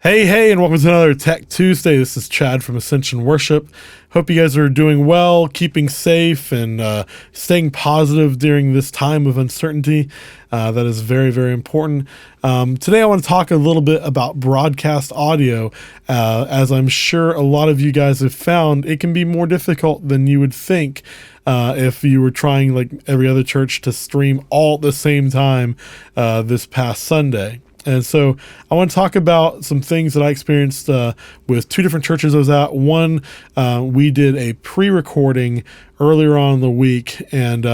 Hey, and welcome to another Tech Tuesday. This is Chad from Ascension Worship. Hope you guys are doing well, keeping safe, and staying positive during this time of uncertainty. That is very, very important. Today I want to talk a little bit about broadcast audio. As I'm sure a lot of you guys have found, it can be more difficult than you would think if you were trying, like every other church, to stream all at the same time this past Sunday. And so I want to talk about some things that I experienced with two different churches I was at. One, we did a pre-recording earlier on in the week and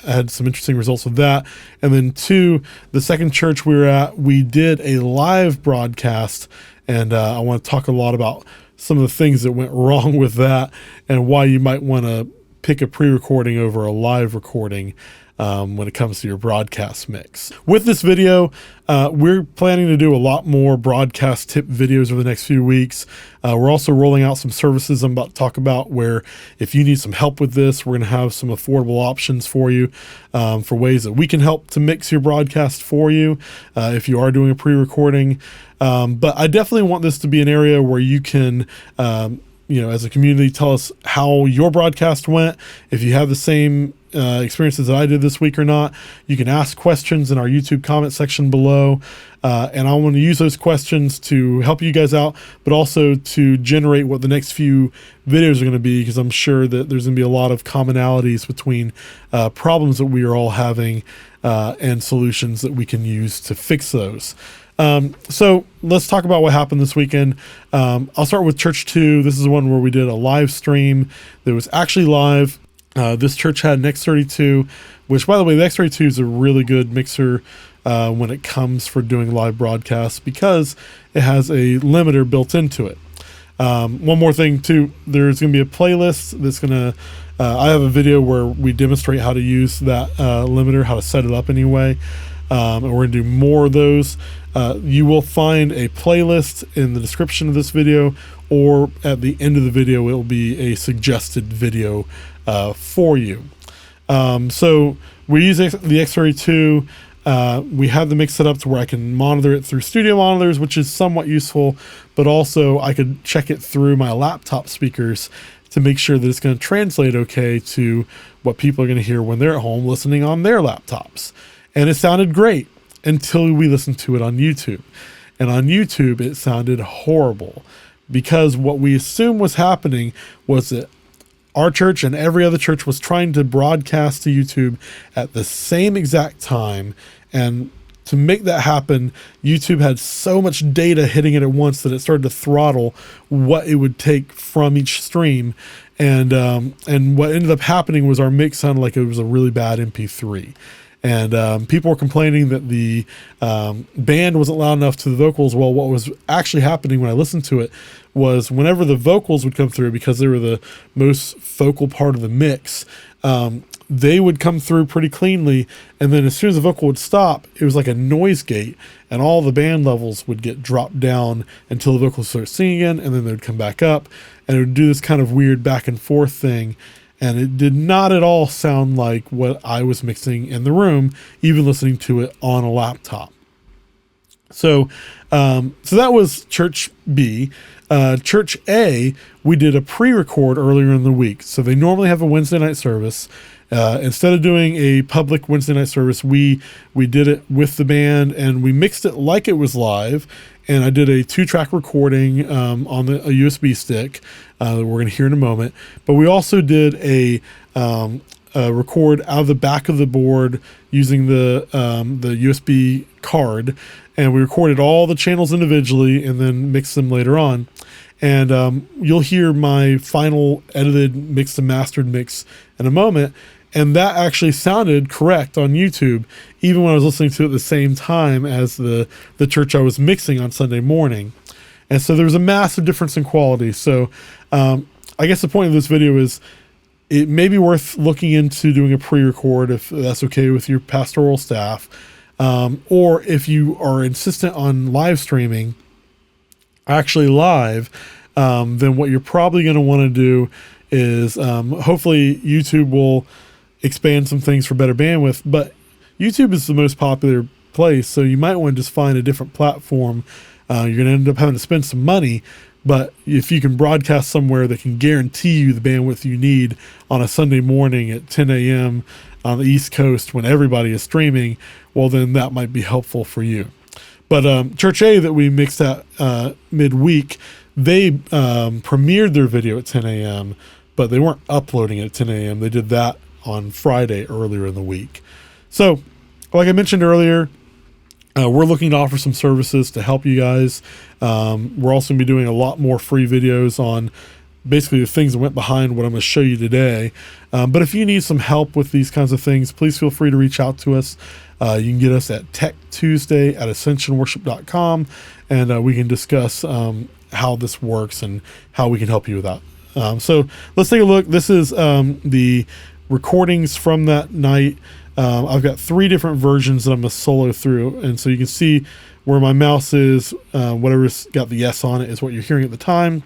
had some interesting results with that. And then two, the second church we were at, we did a live broadcast. And I want to talk a lot about some of the things that went wrong with that and why you might want to pick a pre-recording over a live recording when it comes to your broadcast mix. With this video, we're planning to do a lot more broadcast tip videos over the next few weeks. We're also rolling out some services I'm about to talk about where if you need some help with this, we're going to have some affordable options for you for ways that we can help to mix your broadcast for you if you are doing a pre-recording. But I definitely want this to be an area where you can as a community, tell us how your broadcast went. If you have the same experiences that I did this week or not, you can ask questions in our YouTube comment section below. And I want to use those questions to help you guys out, but also to generate what the next few videos are going to be, because I'm sure that there's going to be a lot of commonalities between problems that we are all having and solutions that we can use to fix those. So let's talk about what happened this weekend. I'll start with Church 2. This is the one where we did a live stream that was actually live. This church had an X32, which, by the way, the X32 is a really good mixer when it comes for doing live broadcasts because it has a limiter built into it. One more thing, too, there's going to be a playlist that's going to, I have a video where we demonstrate how to use that limiter, how to set it up anyway. And we're going to do more of those. You will find a playlist in the description of this video, or at the end of the video, it will be a suggested video for you. So we use the X32. We have the mix set up to where I can monitor it through studio monitors, which is somewhat useful, but also I could check it through my laptop speakers to make sure that it's going to translate okay to what people are going to hear when they're at home listening on their laptops. And it sounded great until we listened to it on YouTube. And on YouTube, it sounded horrible because what we assumed was happening was that our church and every other church was trying to broadcast to YouTube at the same exact time. And to make that happen, YouTube had so much data hitting it at once that it started to throttle what it would take from each stream. And what ended up happening was our mix sounded like it was a really bad MP3. And people were complaining that the band wasn't loud enough to the vocals. Well, what was actually happening when I listened to it was whenever the vocals would come through, because they were the most focal part of the mix, they would come through pretty cleanly. And then as soon as the vocal would stop, it was like a noise gate, and all the band levels would get dropped down until the vocals started singing again, and then they would come back up, and it would do this kind of weird back and forth thing. And it did not at all sound like what I was mixing in the room, even listening to it on a laptop. So that was Church B. Church A, we did a pre-record earlier in the week. So they normally have a Wednesday night service. Instead of doing a public Wednesday night service, we did it with the band, and we mixed it like it was live. And I did a 2-track recording on a USB stick that we're going to hear in a moment. But we also did a record out of the back of the board using the USB card, and we recorded all the channels individually and then mixed them later on. And you'll hear my final edited, mixed and mastered mix in a moment. And that actually sounded correct on YouTube, even when I was listening to it at the same time as the church I was mixing on Sunday morning. And so there was a massive difference in quality. So I guess the point of this video is it may be worth looking into doing a pre-record if that's okay with your pastoral staff. Or if you are insistent on live streaming, actually live, then what you're probably going to want to do is hopefully YouTube will expand some things for better bandwidth, but YouTube is the most popular place, so you might want to just find a different platform You're going to end up having to spend some money. But if you can broadcast somewhere that can guarantee you the bandwidth you need on a Sunday morning at 10 a.m. on the East Coast when everybody is streaming, well, then that might be helpful for you. But Church A that we mixed at midweek, they premiered their video at 10 a.m., but they weren't uploading it at 10 a.m. They did that on Friday earlier in the week. So, like I mentioned earlier, we're looking to offer some services to help you guys. We're also going to be doing a lot more free videos on basically the things that went behind what I'm going to show you today. But if you need some help with these kinds of things, please feel free to reach out to us. You can get us at techtuesday@ascensionworship.com, and we can discuss how this works and how we can help you with that. So let's take a look. This is the recordings from that night. I've got 3 different versions that I'm going to solo through, and so you can see where my mouse is. Whatever's got the yes on it is what you're hearing at the time.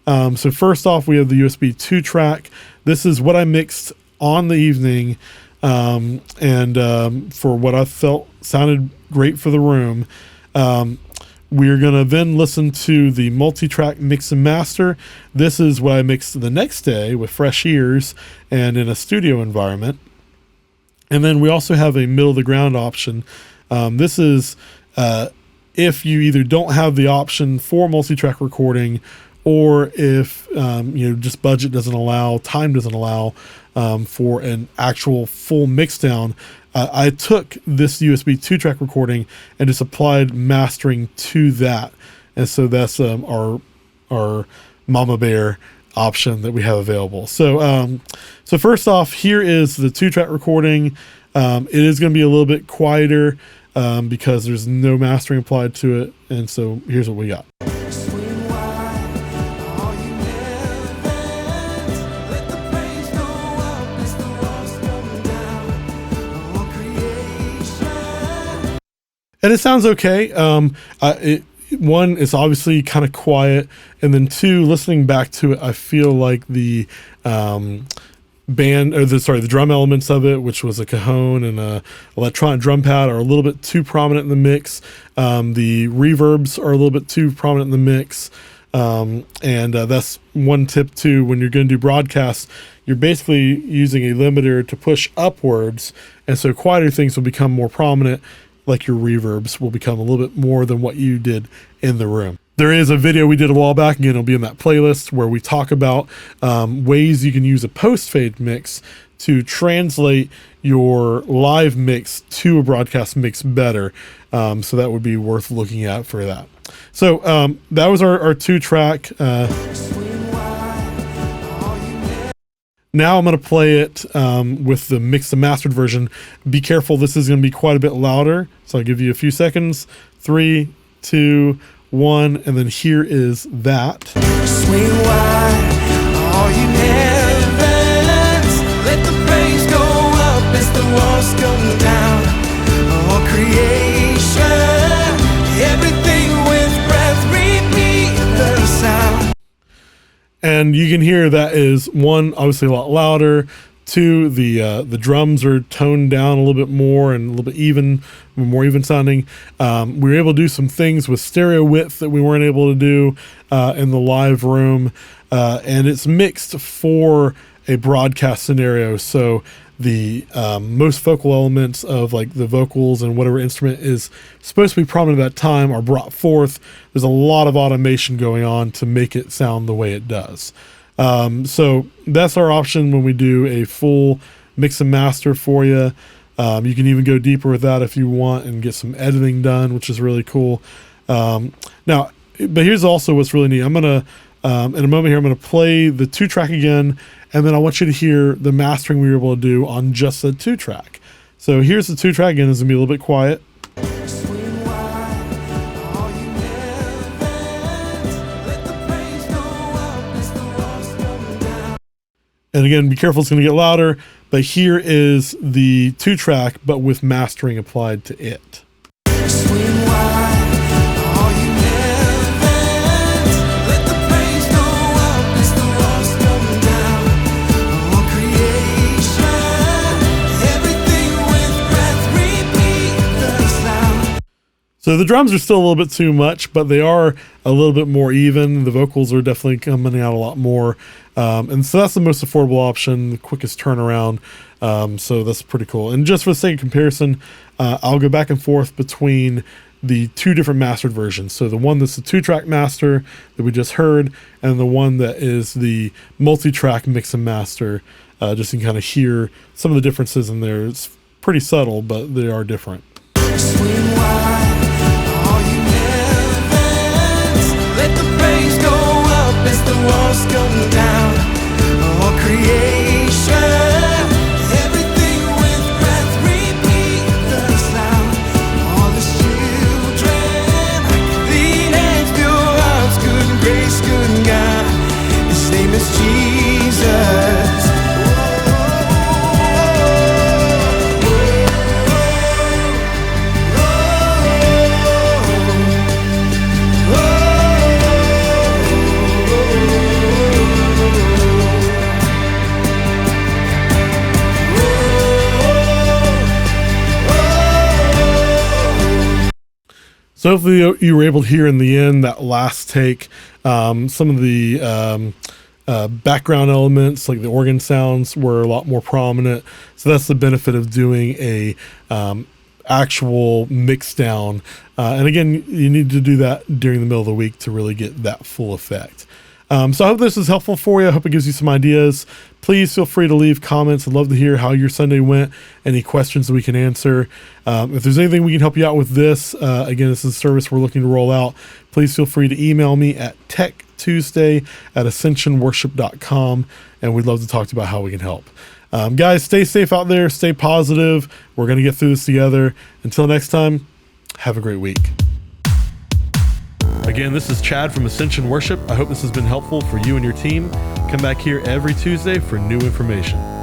So first off, we have the USB 2 track. This is what I mixed on the evening, and for what I felt sounded great for the room. We're going to then listen to the multi-track mix and master. This is what I mixed the next day with fresh ears and in a studio environment. And then we also have a middle of the ground option. This is if you either don't have the option for multi-track recording, or if just budget doesn't allow, time doesn't allow for an actual full mix down. I took this USB 2-track recording and just applied mastering to that, and so that's our Mama Bear option that we have available. So so first off, here is the 2-track recording. It is going to be a little bit quieter because there's no mastering applied to it, and so here's what we got. And it sounds okay. One, it's obviously kind of quiet, and then 2, listening back to it, I feel like the the drum elements of it, which was a cajon and a electronic drum pad, are a little bit too prominent in the mix. The reverbs are a little bit too prominent in the mix. And that's one tip too. When you're going to do broadcasts, you're basically using a limiter to push upwards, and so quieter things will become more prominent, like your reverbs will become a little bit more than what you did in the room. There is a video we did a while back, again, it'll be in that playlist, where we talk about ways you can use a post-fade mix to translate your live mix to a broadcast mix better. So that would be worth looking at for that. So that was our 2-track. Now I'm going to play it with the mixed and mastered version. Be careful, this is going to be quite a bit louder. So I'll give you a few seconds. 3, 2, 1, and then here is that. Swing wide, all you heavens, let the praise go up as the walls come down. All creation, everything with breath, repeat the sound. And you can hear that is, 1, obviously a lot louder. 2, the drums are toned down a little bit more and a little bit more even sounding. We were able to do some things with stereo width that we weren't able to do in the live room, and it's mixed for a broadcast scenario. So the most vocal elements of like the vocals and whatever instrument is supposed to be prominent at that time are brought forth. There's a lot of automation going on to make it sound the way it does. So that's our option when we do a full mix and master for you. You can even go deeper with that if you want and get some editing done, which is really cool. Now, but here's also what's really neat. I'm going to, in a moment here, I'm going to play the 2-track again, and then I want you to hear the mastering we were able to do on just the 2-track. So here's the 2-track again. It's going to be a little bit quiet. And again, be careful, it's going to get louder, but here is the 2-track, but with mastering applied to it. So the drums are still a little bit too much, but they are a little bit more even. The vocals are definitely coming out a lot more. And so that's the most affordable option, the quickest turnaround. So that's pretty cool. And just for the sake of comparison, I'll go back and forth between the two different mastered versions. So the one that's the 2-track master that we just heard, and the one that is the multi-track mix and master. Just so you can kind of hear some of the differences in there. It's pretty subtle, but they are different. Swing wide, all you heavens, let the praise go up as the walls come down. All creation, everything with breath, repeat the sound. All the children, clean hands, pure hearts, good grace, good God. His name is Jesus. So hopefully you were able to hear in the end, that last take, some of the background elements, like the organ sounds, were a lot more prominent. So that's the benefit of doing a actual mix down. And again, you need to do that during the middle of the week to really get that full effect. So I hope this is helpful for you. I hope it gives you some ideas. Please feel free to leave comments. I'd love to hear how your Sunday went, any questions that we can answer. If there's anything we can help you out with this, again, this is a service we're looking to roll out. Please feel free to email me at techtuesday@ascensionworship.com, and we'd love to talk to you about how we can help. Guys, stay safe out there. Stay positive. We're going to get through this together. Until next time, have a great week. Again, this is Chad from Ascension Worship. I hope this has been helpful for you and your team. Come back here every Tuesday for new information.